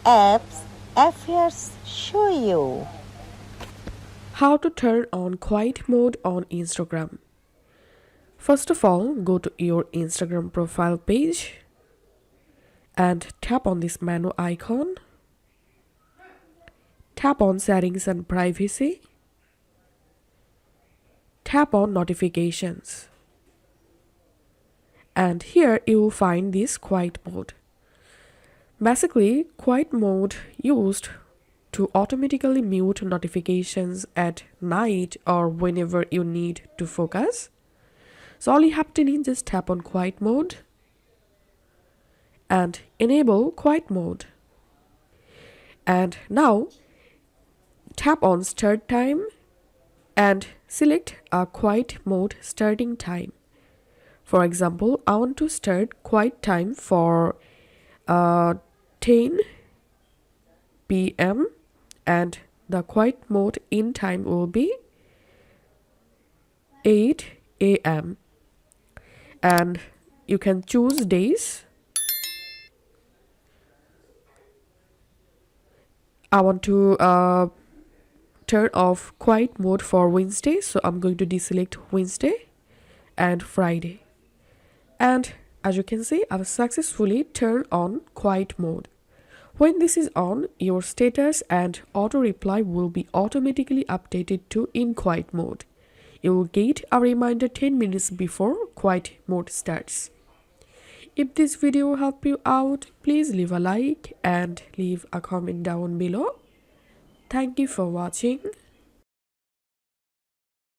apps affairs show you. How to turn on quiet mode on Instagram. First of all, go to your Instagram profile page and tap on this menu icon. Tap on settings and privacy. Tap on notifications. And here you will find this quiet mode. Basically, quiet mode used to automatically mute notifications at night or whenever you need to focus. So all you have to need is just tap on quiet mode and enable quiet mode. And now tap on start time and select a quiet mode starting time. For example, I want to start quiet time for 10 p.m. and the quiet mode in time will be 8 a.m. and you can choose days. I want to turn off quiet mode for Wednesday, so I'm going to deselect Wednesday and Friday. And as you can see, I've successfully turned on quiet mode. When this is on, your status and auto reply will be automatically updated to in quiet mode. You will get a reminder 10 minutes before quiet mode starts. If this video helped you out, please leave a like and leave a comment down below. Thank you for watching.